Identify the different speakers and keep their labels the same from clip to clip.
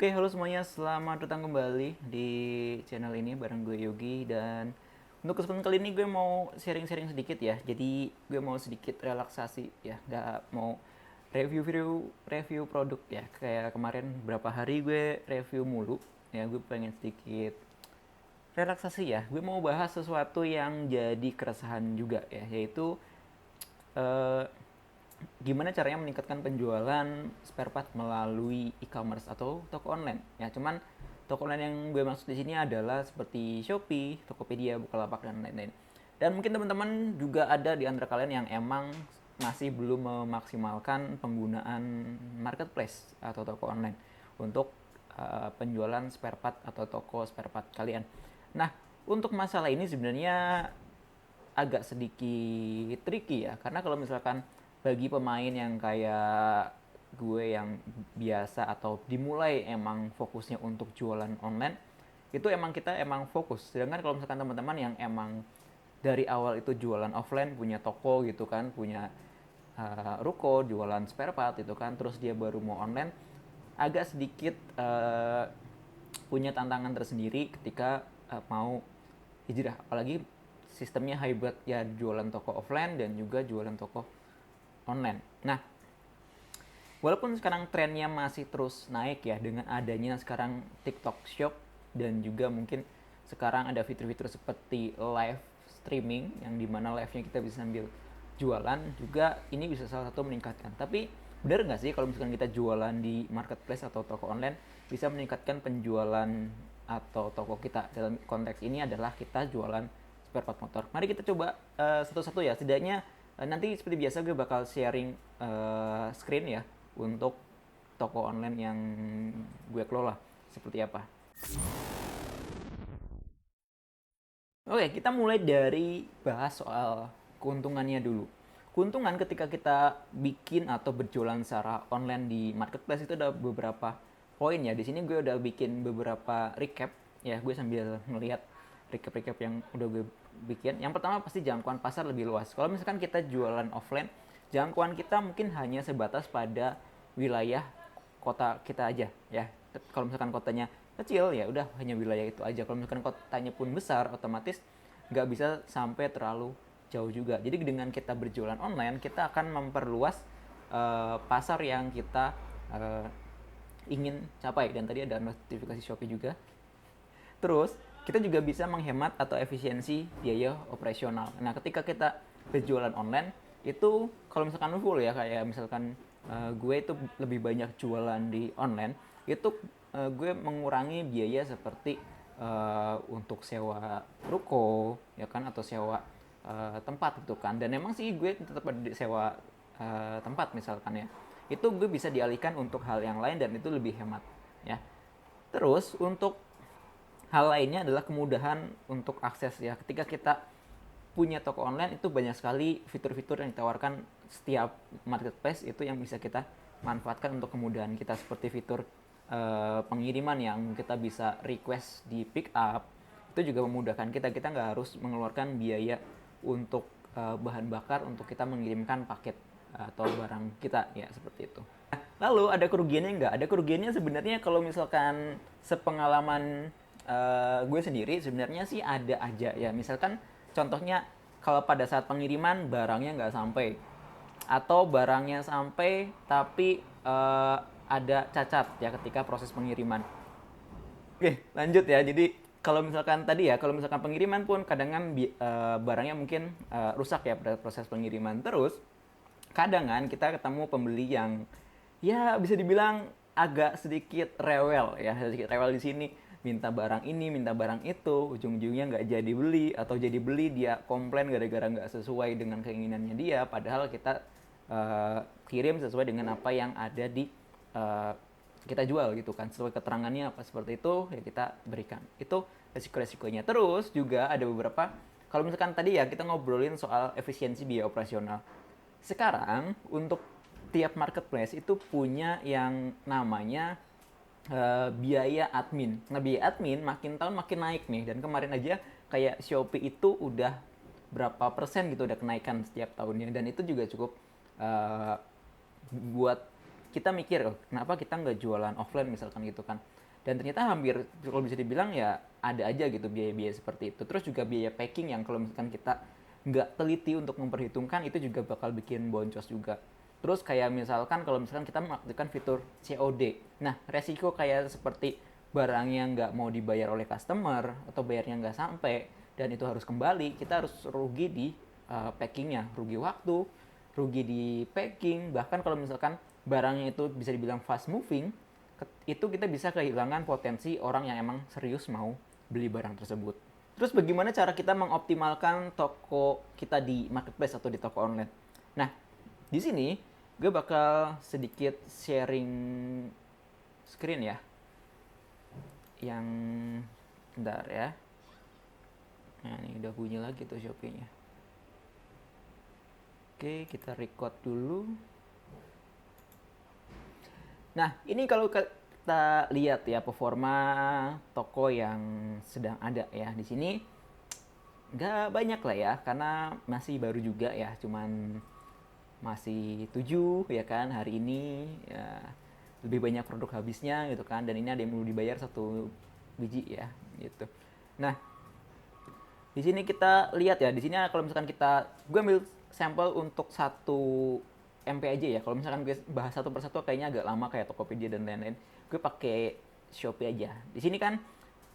Speaker 1: Oke, halo semuanya, selamat datang kembali di channel ini bareng gue Yogi. Dan untuk kesempatan kali ini gue mau sharing-sharing sedikit ya. Jadi gue mau sedikit relaksasi ya, nggak mau review produk ya. Kayak kemarin berapa hari gue review mulu ya, gue pengen sedikit relaksasi ya. Gue mau bahas sesuatu yang jadi keresahan juga ya, yaitu eh, gimana caranya meningkatkan penjualan spare part melalui e-commerce atau toko online ya. Cuman toko online yang gue maksud di sini adalah seperti Shopee, Tokopedia, Bukalapak dan lain-lain. Dan mungkin teman-teman juga ada di antara kalian yang emang masih belum memaksimalkan penggunaan marketplace atau toko online untuk penjualan spare part atau toko spare part kalian. Nah, untuk masalah ini sebenarnya agak sedikit tricky ya, karena kalau misalkan bagi pemain yang kayak gue yang biasa atau dimulai emang fokusnya untuk jualan online, itu emang kita emang fokus. Sedangkan kalau misalkan teman-teman yang emang dari awal itu jualan offline, punya toko gitu kan, punya ruko jualan spare part itu kan, terus dia baru mau online, agak sedikit punya tantangan tersendiri ketika mau hijrah, apalagi sistemnya hybrid ya, jualan toko offline dan juga jualan toko online. Nah, walaupun sekarang trennya masih terus naik ya dengan adanya sekarang TikTok Shop, dan juga mungkin sekarang ada fitur-fitur seperti live streaming yang dimana live-nya kita bisa sambil jualan juga, ini bisa salah satu meningkatkan. Tapi benar nggak sih kalau misalkan kita jualan di marketplace atau toko online bisa meningkatkan penjualan atau toko kita? Dalam konteks ini adalah kita jualan spare part motor. Mari kita coba satu-satu ya. Setidaknya nanti seperti biasa gue bakal sharing screen ya untuk toko online yang gue kelola seperti apa. Oke, kita mulai dari bahas soal keuntungannya dulu. Keuntungan ketika kita bikin atau berjualan secara online di marketplace itu ada beberapa poin ya. Di sini gue udah bikin beberapa recap ya. Gue sambil ngelihat recap-recap yang udah gue bikin. Yang pertama pasti jangkauan pasar lebih luas. Kalau misalkan kita jualan offline, jangkauan kita mungkin hanya sebatas pada wilayah kota kita aja ya. Kalau misalkan kotanya kecil ya udah hanya wilayah itu aja. Kalau misalkan kotanya pun besar, otomatis nggak bisa sampai terlalu jauh juga. Jadi dengan kita berjualan online, kita akan memperluas pasar yang kita ingin capai. Dan tadi ada notifikasi Shopee juga. Terus kita juga bisa menghemat atau efisiensi biaya operasional. Nah, ketika kita berjualan online itu kalau misalkan full ya, kayak misalkan gue itu lebih banyak jualan di online, itu gue mengurangi biaya seperti untuk sewa ruko ya kan, atau sewa tempat gitu kan. Dan emang sih gue tetap sewa tempat misalkan ya, itu gue bisa dialihkan untuk hal yang lain dan itu lebih hemat ya. Terus untuk hal lainnya adalah kemudahan untuk akses ya. Ketika kita punya toko online itu banyak sekali fitur-fitur yang ditawarkan setiap marketplace itu yang bisa kita manfaatkan untuk kemudahan kita, seperti fitur pengiriman yang kita bisa request di pick up. Itu juga memudahkan kita nggak harus mengeluarkan biaya untuk bahan bakar untuk kita mengirimkan paket atau barang kita ya, seperti itu. Lalu ada kerugiannya nggak? Ada kerugiannya sebenarnya kalau misalkan sepengalaman gue sendiri sebenarnya sih ada aja ya. Misalkan contohnya kalau pada saat pengiriman barangnya nggak sampai, atau barangnya sampai tapi ada cacat ya ketika proses pengiriman. Oke, lanjut ya. Jadi kalau misalkan tadi ya, kalau misalkan pengiriman pun kadang kan barangnya mungkin rusak ya pada proses pengiriman. Terus kadang kan kita ketemu pembeli yang ya bisa dibilang agak sedikit rewel ya, sedikit rewel di sini, minta barang ini, minta barang itu, ujung-ujungnya nggak jadi beli, atau jadi beli dia komplain gara-gara nggak sesuai dengan keinginannya dia, padahal kita kirim sesuai dengan apa yang ada di kita jual gitu kan, sesuai keterangannya apa seperti itu ya kita berikan. Itu resiko-resikonya. Terus juga ada beberapa, kalau misalkan tadi ya kita ngobrolin soal efisiensi biaya operasional. Sekarang untuk tiap marketplace itu punya yang namanya biaya admin. Nah, biaya admin makin tahun makin naik nih. Dan kemarin aja kayak Shopee itu udah berapa persen gitu udah kenaikan setiap tahunnya. Dan itu juga cukup buat kita mikir, oh, kenapa kita nggak jualan offline misalkan gitu kan. Dan ternyata hampir kalau bisa dibilang ya ada aja gitu biaya-biaya seperti itu. Terus juga biaya packing yang kalau misalkan kita nggak teliti untuk memperhitungkan, itu juga bakal bikin boncos juga. Terus kayak misalkan kalau misalkan kita mengaktifkan fitur COD. Nah, resiko kayak seperti barangnya nggak mau dibayar oleh customer atau bayarnya nggak sampai dan itu harus kembali, kita harus rugi di packingnya, rugi waktu, rugi di packing. Bahkan kalau misalkan barangnya itu bisa dibilang fast moving, itu kita bisa kehilangan potensi orang yang emang serius mau beli barang tersebut. Terus bagaimana cara kita mengoptimalkan toko kita di marketplace atau di toko online? Nah, di sini gue bakal sedikit sharing screen ya. Yang bentar ya. Nah, ini udah bunyi lagi tuh Shopee-nya. Oke, kita record dulu. Nah, ini kalau kita lihat ya performa toko yang sedang ada ya di sini, nggak banyak lah ya, karena masih baru juga ya, cuman masih 7 ya kan hari ini ya, lebih banyak produk habisnya gitu kan, dan ini ada yang perlu dibayar 1 biji ya gitu. Nah, di sini kita lihat ya, di sini kalau misalkan gue ambil sampel untuk 1 MP aja ya. Kalau misalkan gue bahas satu persatu kayaknya agak lama kayak Tokopedia dan lain-lain. Gue pakai Shopee aja. Di sini kan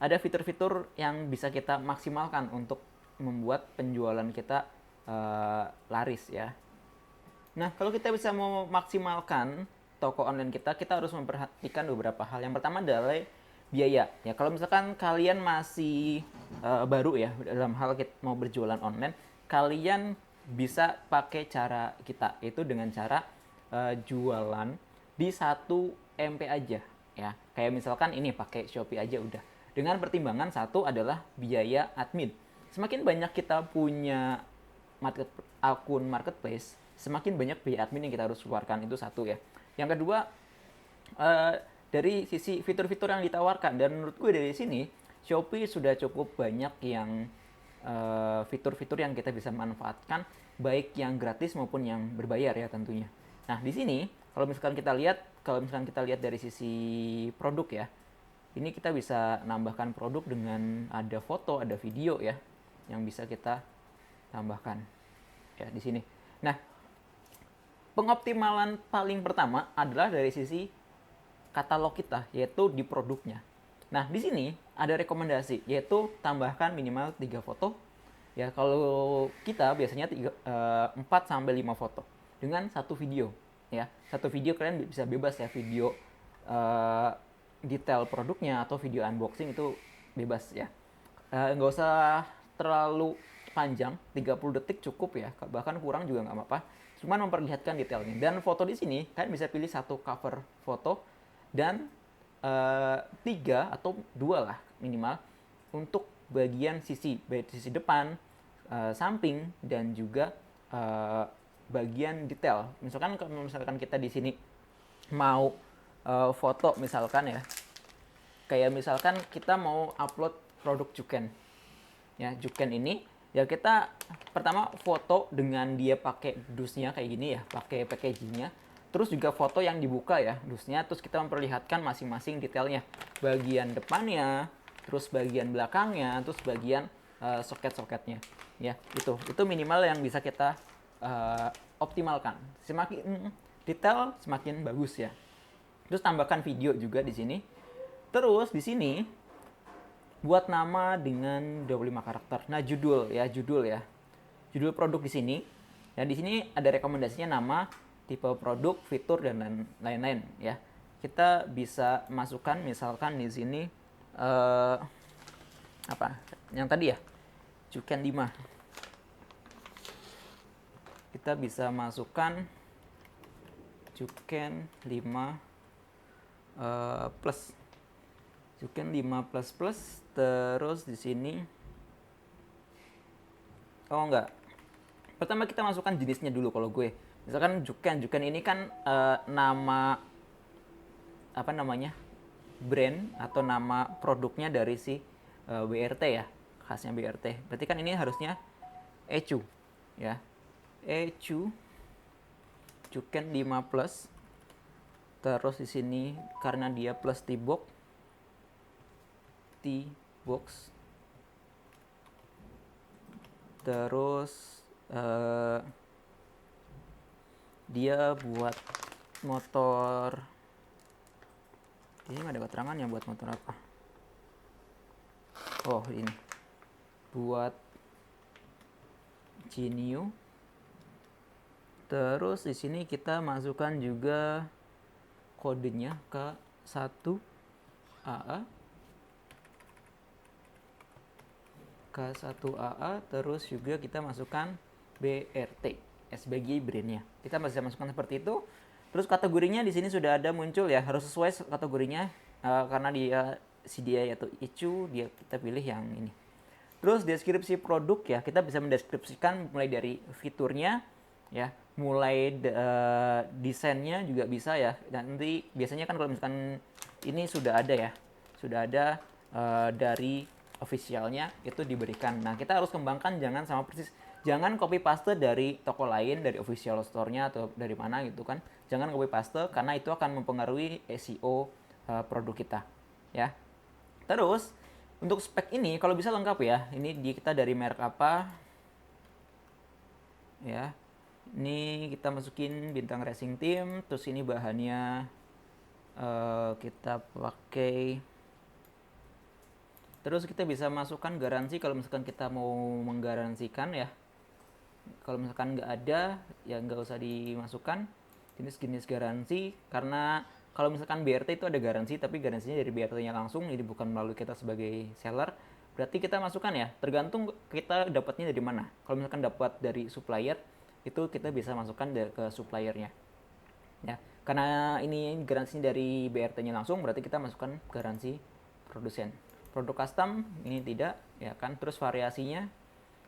Speaker 1: ada fitur-fitur yang bisa kita maksimalkan untuk membuat penjualan kita laris ya. Nah, kalau kita bisa memaksimalkan toko online kita harus memperhatikan beberapa hal. Yang pertama adalah biaya. Ya, kalau misalkan kalian masih baru ya dalam hal mau berjualan online, kalian bisa pakai cara kita, itu dengan cara jualan di 1 MP aja ya. Kayak misalkan ini pakai Shopee aja udah. Dengan pertimbangan satu adalah biaya admin. Semakin banyak kita punya akun marketplace, semakin banyak biaya admin yang kita harus keluarkan, itu satu ya. Yang kedua, dari sisi fitur-fitur yang ditawarkan, dan menurut gue dari sini Shopee sudah cukup banyak yang fitur-fitur yang kita bisa manfaatkan, baik yang gratis maupun yang berbayar ya tentunya. Nah, di sini kalau misalkan kita lihat dari sisi produk ya, ini kita bisa nambahkan produk dengan ada foto, ada video ya, yang bisa kita tambahkan ya di sini. Nah, pengoptimalan paling pertama adalah dari sisi katalog kita, yaitu di produknya. Nah, di sini ada rekomendasi, yaitu tambahkan minimal 3 foto. Ya, kalau kita biasanya 4 sampai 5 foto dengan 1 video. Ya, 1 video kalian bisa bebas ya, video detail produknya atau video unboxing itu bebas ya. Nggak usah terlalu panjang, 30 detik cukup ya, bahkan kurang juga nggak apa-apa. Cuman memperlihatkan detailnya. Dan foto di sini kalian bisa pilih 1 cover foto dan 3 atau 2 lah minimal untuk bagian sisi depan, samping, dan juga bagian detail. Misalkan kalau kita di sini mau foto misalkan ya, kayak misalkan kita mau upload produk Juken ya, Juken ini ya, kita pertama foto dengan dia pakai dusnya kayak gini ya, pakai packagingnya, terus juga foto yang dibuka ya dusnya, terus kita memperlihatkan masing-masing detailnya, bagian depannya, terus bagian belakangnya, terus bagian soket-soketnya ya. Itu minimal yang bisa kita optimalkan. Semakin detail semakin bagus ya. Terus tambahkan video juga di sini. Terus di sini buat nama dengan 25 karakter. Nah, judul ya. Judul produk di sini. Dan di sini ada rekomendasinya nama, tipe produk, fitur, dan lain-lain ya. Kita bisa masukkan misalkan di sini apa? Yang tadi ya. Juken 5. Kita bisa masukkan Juken 5 plus. Juken 5 plus, terus di sini enggak. Pertama kita masukkan jenisnya dulu kalau gue. Misalkan Juken ini kan nama apa namanya? Brand atau nama produknya dari si BRT ya, khasnya BRT. Berarti kan ini harusnya Ecu ya. Ecu Juken 5 plus. Terus di sini karena dia plus T-box, terus dia buat motor, ini nggak ada keterangannya buat motor apa. Oh ini buat Genio. Terus di sini kita masukkan juga kodenya K1AA, terus juga kita masukkan BRT, sebagai brandnya. Kita bisa masukkan seperti itu. Terus kategorinya di sini sudah ada muncul ya, harus sesuai kategorinya karena dia CDI atau ICU, kita pilih yang ini. Terus deskripsi produk ya, kita bisa mendeskripsikan mulai dari fiturnya ya, mulai desainnya juga bisa ya. Dan nanti biasanya kan kalau misalkan ini sudah ada dari officialnya itu diberikan. Nah, kita harus kembangkan, jangan copy paste dari toko lain, dari official store-nya atau dari mana gitu kan. Jangan copy paste karena itu akan mempengaruhi SEO produk kita ya. Terus untuk spek ini kalau bisa lengkap ya. Ini kita dari merek apa ya. Ini kita masukin bintang racing team. Terus ini bahannya kita pakai. Terus kita bisa masukkan garansi kalau misalkan kita mau menggaransikan ya. Kalau misalkan nggak ada ya nggak usah dimasukkan jenis-jenis garansi, karena kalau misalkan BRT itu ada garansi, tapi garansinya dari BRT-nya langsung, jadi bukan melalui kita sebagai seller. Berarti kita masukkan ya, tergantung kita dapatnya dari mana. Kalau misalkan dapat dari supplier, itu kita bisa masukkan ke suppliernya. Ya, karena ini garansinya dari BRT-nya langsung, berarti kita masukkan garansi produsen. Produk custom ini tidak, ya kan. Terus variasinya,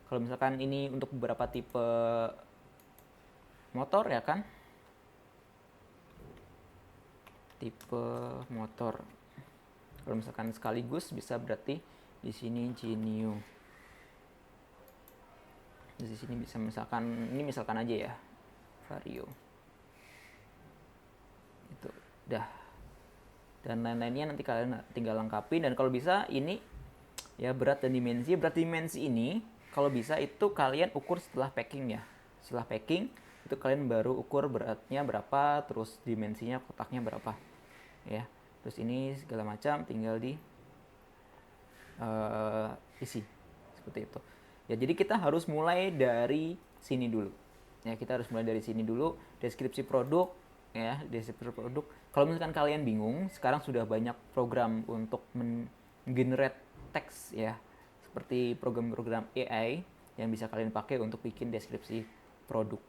Speaker 1: kalau misalkan ini untuk beberapa tipe motor ya kan, tipe motor. Kalau misalkan sekaligus bisa berarti di sini Genio. Di sini bisa misalkan aja ya Vario. Itu udah. Dan lain-lainnya nanti kalian tinggal lengkapi. Dan kalau bisa ini ya berat dan dimensi. Berat dimensi ini kalau bisa itu kalian ukur setelah packing ya. Setelah packing itu kalian baru ukur beratnya berapa, terus dimensinya kotaknya berapa ya. Terus ini segala macam tinggal di isi seperti itu ya. Jadi kita harus mulai dari sini dulu ya, deskripsi produk ya, deskripsi produk. Kalau misalkan kalian bingung, sekarang sudah banyak program untuk generate teks ya, seperti program-program AI yang bisa kalian pakai untuk bikin deskripsi produk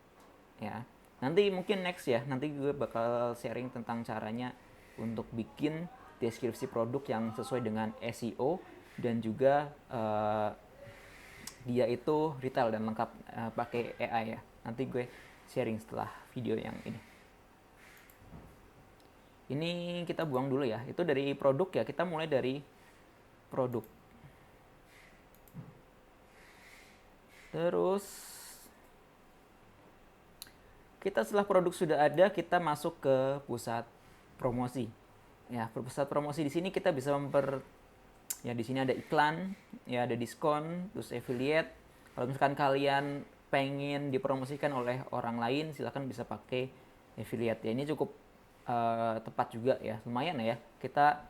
Speaker 1: ya. Nanti mungkin next ya, nanti gue bakal sharing tentang caranya untuk bikin deskripsi produk yang sesuai dengan SEO dan juga dia itu retail dan lengkap pakai AI ya. Nanti gue sharing setelah video yang ini. Ini kita buang dulu ya. Itu dari produk ya. Kita mulai dari produk. Terus kita setelah produk sudah ada, kita masuk ke pusat promosi. Ya, pusat promosi di sini kita bisa ya di sini ada iklan, ya ada diskon, terus affiliate. Kalau misalkan kalian pengen dipromosikan oleh orang lain, silahkan bisa pakai affiliate ya. Ini cukup tepat juga ya, lumayan ya. Kita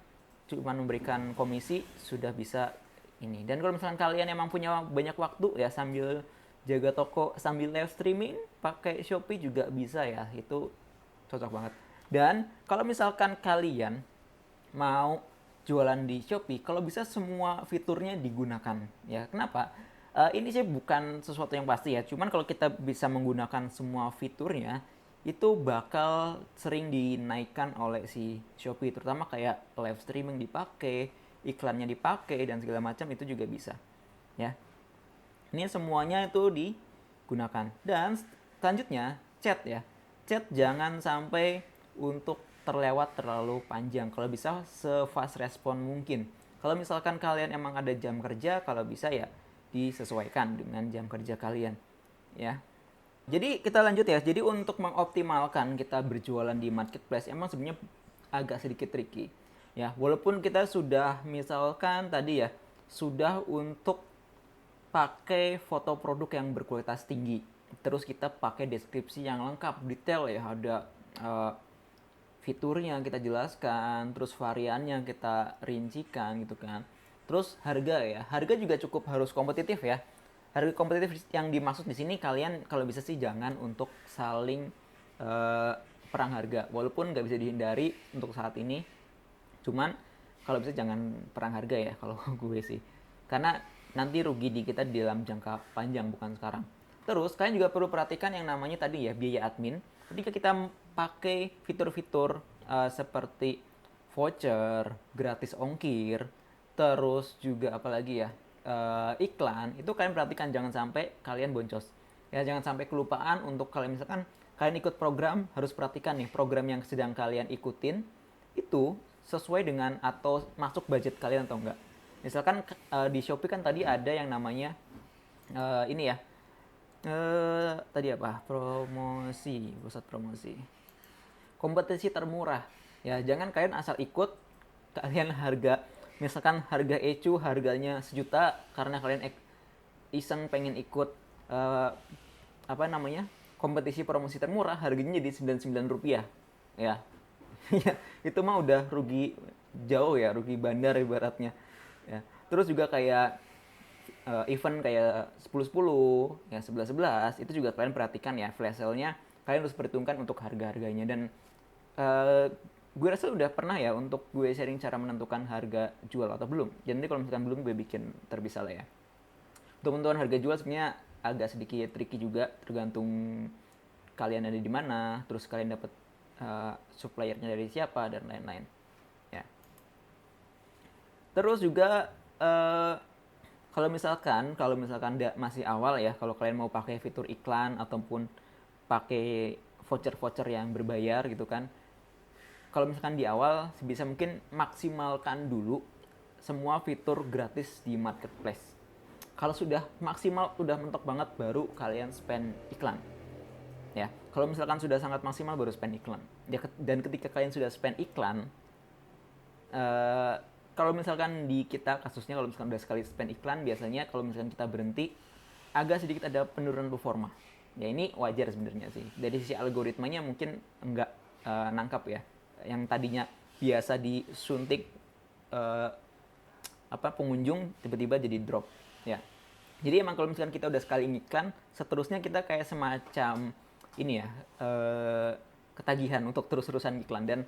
Speaker 1: cuma memberikan komisi sudah bisa ini. Dan kalau misalkan kalian emang punya banyak waktu ya, sambil jaga toko sambil live streaming pakai Shopee juga bisa ya, itu cocok banget. Dan kalau misalkan kalian mau jualan di Shopee, kalau bisa semua fiturnya digunakan ya. Kenapa? Ini sih bukan sesuatu yang pasti ya, cuman kalau kita bisa menggunakan semua fiturnya itu bakal sering dinaikkan oleh si Shopee, terutama kayak live streaming dipakai, iklannya dipakai dan segala macam itu juga bisa ya. Ini semuanya itu digunakan. Dan selanjutnya chat ya, chat jangan sampai untuk terlewat terlalu panjang. Kalau bisa se-fast respon mungkin. Kalau misalkan kalian emang ada jam kerja, kalau bisa ya disesuaikan dengan jam kerja kalian ya. Jadi kita lanjut ya. Jadi untuk mengoptimalkan kita berjualan di marketplace emang sebenarnya agak sedikit tricky. Ya, walaupun kita sudah misalkan tadi ya, sudah untuk pakai foto produk yang berkualitas tinggi. Terus kita pakai deskripsi yang lengkap, detail ya, ada uh, fiturnya kita jelaskan, terus variannya kita rincikan gitu kan. Terus harga ya, harga juga cukup harus kompetitif ya. Harga kompetitif yang dimaksud di sini kalian kalau bisa sih jangan untuk saling uh, perang harga. Walaupun nggak bisa dihindari untuk saat ini, cuman kalau bisa jangan perang harga ya kalau gue sih. Karena nanti rugi di kita di dalam jangka panjang bukan sekarang. Terus kalian juga perlu perhatikan yang namanya tadi ya biaya admin. Ketika kita pakai fitur-fitur seperti voucher, gratis ongkir, terus juga apalagi ya iklan, itu kalian perhatikan jangan sampai kalian boncos. Ya jangan sampai kelupaan untuk kalian misalkan kalian ikut program harus perhatikan nih program yang sedang kalian ikutin itu sesuai dengan atau masuk budget kalian atau enggak. Misalkan di Shopee kan tadi ada yang namanya ini ya. Tadi apa? Promosi, pusat promosi. Kompetisi termurah. Ya, jangan kalian asal ikut kalian harga misalkan harga ECU harganya 1 juta karena kalian iseng pengen ikut eh, apa namanya? Kompetisi promosi termurah harganya jadi Rp99. Ya, ya, itu mah udah rugi jauh ya, rugi bandar ibaratnya. Ya. Terus juga kayak event kayak 10-10, ya 11-11, itu juga kalian perhatikan ya flash sale-nya kalian harus perhitungkan untuk harga-harganya dan uh, gue rasa udah pernah ya untuk gue sharing cara menentukan harga jual atau belum. Jadi nanti kalau misalkan belum gue bikin terpisah lah ya. Untuk menentukan harga jual sebenarnya agak sedikit tricky juga tergantung kalian ada di mana, terus kalian dapat suppliernya dari siapa dan lain-lain. Ya. Terus juga kalau misalkan masih awal ya, kalau kalian mau pakai fitur iklan ataupun pakai voucher-voucher yang berbayar gitu kan. Kalau misalkan di awal sebisa mungkin maksimalkan dulu semua fitur gratis di marketplace. Kalau sudah maksimal, udah mentok banget baru kalian spend iklan. Ya, kalau misalkan sudah sangat maksimal baru spend iklan. Ya, dan ketika kalian sudah spend iklan, eh, kalau misalkan di kita kasusnya kalau misalkan udah sekali spend iklan biasanya kalau misalkan kita berhenti agak sedikit ada penurunan performa. Ya ini wajar sebenarnya sih. Dari sisi algoritmanya mungkin enggak nangkap ya. Yang tadinya biasa disuntik eh, pengunjung tiba-tiba jadi drop ya. Jadi emang kalau misalkan kita udah sekali iklan, seterusnya kita kayak semacam ini ya ketagihan untuk terus-terusan iklan dan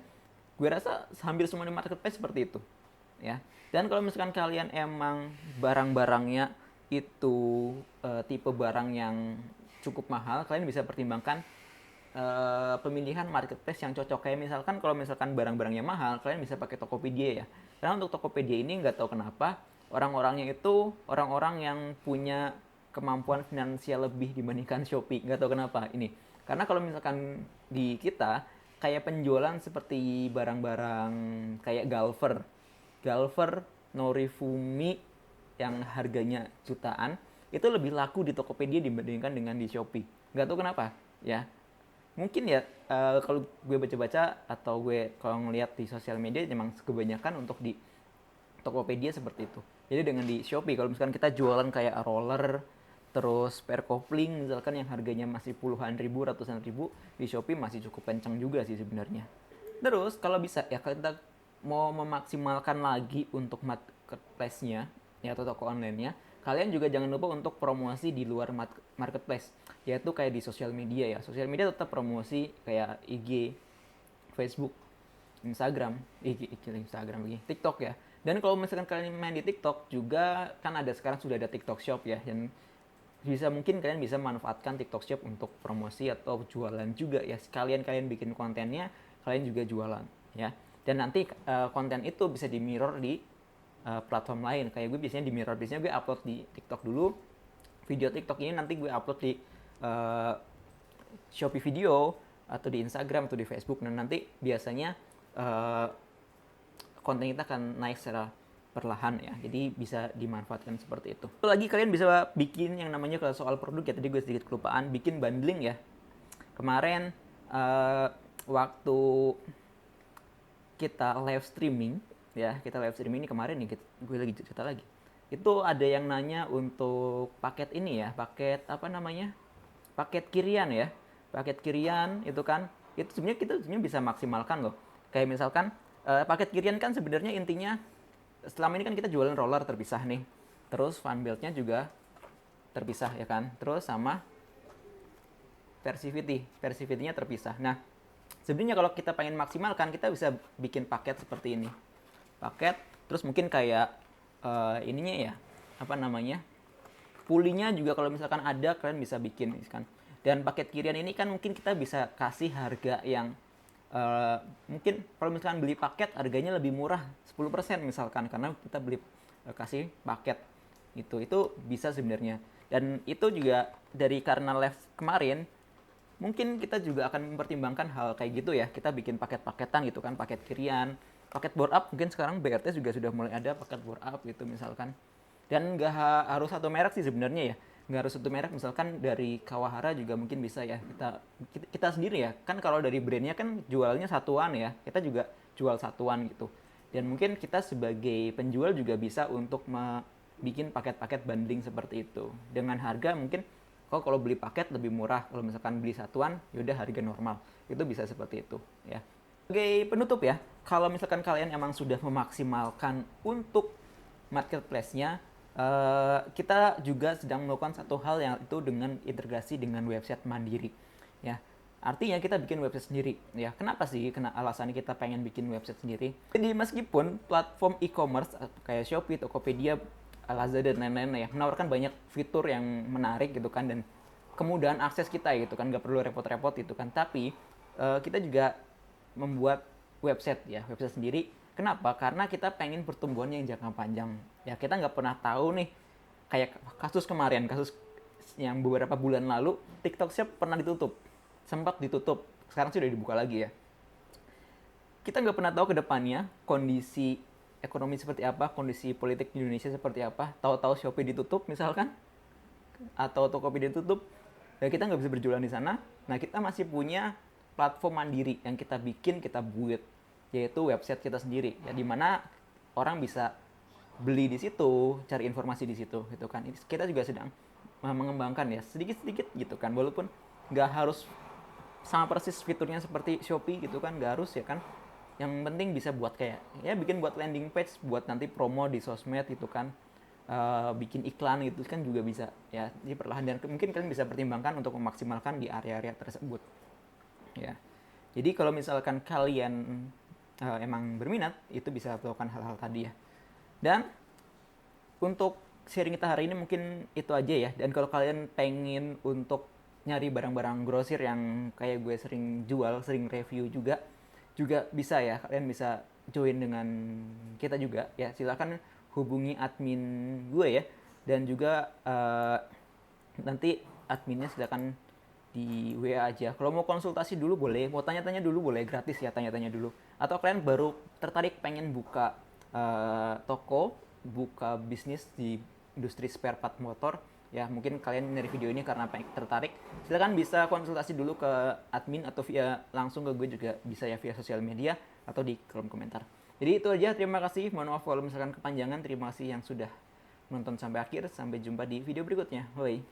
Speaker 1: gue rasa hampir semua di marketplace seperti itu ya. Dan kalau misalkan kalian emang barang-barangnya itu tipe barang yang cukup mahal, kalian bisa pertimbangkan pemilihan marketplace yang cocok. Kayak misalkan kalau misalkan barang-barangnya mahal, kalian bisa pakai Tokopedia ya. Karena untuk Tokopedia ini nggak tahu kenapa orang-orangnya itu orang-orang yang punya kemampuan finansial lebih dibandingkan Shopee. Nggak tahu kenapa ini. Karena kalau misalkan di kita kayak penjualan seperti barang-barang kayak Galver, Norifumi yang harganya jutaan itu lebih laku di Tokopedia dibandingkan dengan di Shopee. Nggak tahu kenapa ya. Mungkin ya kalau gue baca-baca atau gue kalau ngeliat di sosial media memang kebanyakan untuk di Tokopedia seperti itu. Jadi dengan di Shopee kalau misalkan kita jualan kayak roller terus pair kopling misalkan yang harganya masih puluhan ribu, ratusan ribu, di Shopee masih cukup kencang juga sih sebenarnya. Terus kalau bisa ya kita mau memaksimalkan lagi untuk marketplace-nya ya atau toko online-nya, kalian juga jangan lupa untuk promosi di luar marketplace, yaitu kayak di sosial media ya. Sosial media tetap promosi kayak IG, Facebook, Instagram, Instagram lagi, TikTok ya. Dan kalau misalkan kalian main di TikTok juga kan ada sekarang sudah ada TikTok Shop ya, yang bisa mungkin kalian bisa manfaatkan TikTok Shop untuk promosi atau jualan juga ya. Sekalian kalian bikin kontennya, kalian juga jualan ya. Dan nanti konten itu bisa di mirror di platform lain. Kayak gue biasanya di mirror, biasanya gue upload di TikTok dulu. Video TikTok ini nanti gue upload di uh, Shopee Video atau di Instagram atau di Facebook. Dan nanti biasanya konten kita akan naik secara perlahan ya. Jadi bisa dimanfaatkan seperti itu. Satu lagi kalian bisa bikin yang namanya kalau soal produk ya, tadi gue sedikit kelupaan, bikin bundling ya. Kemarin waktu kita live streaming ya, kita live streaming ini kemarin nih, gue lagi cerita lagi. Itu ada yang nanya untuk paket ini ya, paket apa namanya? Paket kirian ya. Paket kirian itu kan, itu sebenarnya kita sebenarnya bisa maksimalkan loh. Kayak misalkan paket kirian kan sebenarnya intinya selama ini kan kita jualan roller terpisah nih. Terus fan belt-nya juga terpisah ya kan. Terus sama Versivity-nya terpisah. Nah, sebenarnya kalau kita pengen maksimalkan, kita bisa bikin paket seperti ini. Paket, terus mungkin kayak ininya ya, apa namanya? Pulinya juga kalau misalkan ada, kalian bisa bikin kan. Dan paket kirian ini kan mungkin kita bisa kasih harga yang mungkin kalau misalkan beli paket harganya lebih murah 10% misalkan karena kita beli kasih paket itu bisa sebenarnya. Dan itu juga dari karena live kemarin mungkin kita juga akan mempertimbangkan hal kayak gitu ya. Kita bikin paket-paketan gitu kan, paket kirian, paket board up. Mungkin sekarang BRT juga sudah mulai ada paket board up gitu misalkan. Dan nggak harus satu merek sih sebenarnya ya. Nggak harus satu merek, misalkan dari Kawahara juga mungkin bisa ya. Kita sendiri ya, kan kalau dari brandnya kan jualnya satuan ya. Kita juga jual satuan gitu. Dan mungkin kita sebagai penjual juga bisa untuk bikin paket-paket bundling seperti itu. Dengan harga mungkin kalau beli paket lebih murah, kalau misalkan beli satuan yaudah harga normal. Itu bisa seperti itu ya. Sebagai penutup ya, kalau misalkan kalian emang sudah memaksimalkan untuk marketplace-nya, kita juga sedang melakukan satu hal yang itu dengan integrasi dengan website mandiri ya. Artinya kita bikin website sendiri ya. Kenapa sih? Alasannya kita pengen bikin website sendiri. Jadi meskipun platform e-commerce kayak Shopee, Tokopedia, Lazada dan lain-lain ya menawarkan banyak fitur yang menarik gitu kan, dan kemudahan akses kita gitu kan, nggak perlu repot-repot gitu kan, tapi kita juga membuat website ya, website sendiri. Kenapa? Karena kita pengen pertumbuhan yang jangka panjang ya. Kita nggak pernah tahu nih, kayak kasus kemarin, kasus yang beberapa bulan lalu TikTok Shop pernah ditutup, sempat ditutup, sekarang sudah dibuka lagi ya. Kita nggak pernah tahu ke depannya kondisi ekonomi seperti apa, kondisi politik di Indonesia seperti apa. Tahu-tahu Shopee ditutup misalkan, atau Tokopedia ditutup, ya kita nggak bisa berjualan di sana. Nah, kita masih punya platform mandiri yang kita bikin, kita buat, yaitu website kita sendiri ya, dimana orang bisa beli di situ, cari informasi di situ gitu kan. Kita juga sedang mengembangkan ya sedikit-sedikit gitu kan, walaupun nggak harus sama persis fiturnya seperti Shopee gitu kan, nggak harus ya kan. Yang penting bisa buat kayak ya, bikin buat landing page buat nanti promo di sosmed gitu kan, bikin iklan gitu kan juga bisa ya. Jadi perlahan, dan mungkin kalian bisa pertimbangkan untuk memaksimalkan di area-area tersebut ya. Jadi kalau misalkan kalian emang berminat, itu bisa melakukan hal-hal tadi ya. Dan untuk sharing kita hari ini mungkin itu aja ya. Dan kalau kalian pengen untuk nyari barang-barang grosir yang kayak gue sering jual, sering review juga bisa ya. Kalian bisa join dengan kita juga ya. Silakan hubungi admin gue ya. Dan juga nanti adminnya silakan di WA aja. Kalau mau konsultasi dulu boleh, mau tanya-tanya dulu boleh, gratis ya, tanya-tanya dulu. Atau kalian baru tertarik pengen buka toko, buka bisnis di industri spare part motor, ya mungkin kalian dari video ini karena tertarik, silakan bisa konsultasi dulu ke admin atau via langsung ke gue juga bisa ya, via sosial media atau di kolom komentar. Jadi itu aja, terima kasih, mohon maaf kalau misalkan kepanjangan, terima kasih yang sudah menonton sampai akhir, sampai jumpa di video berikutnya, bye.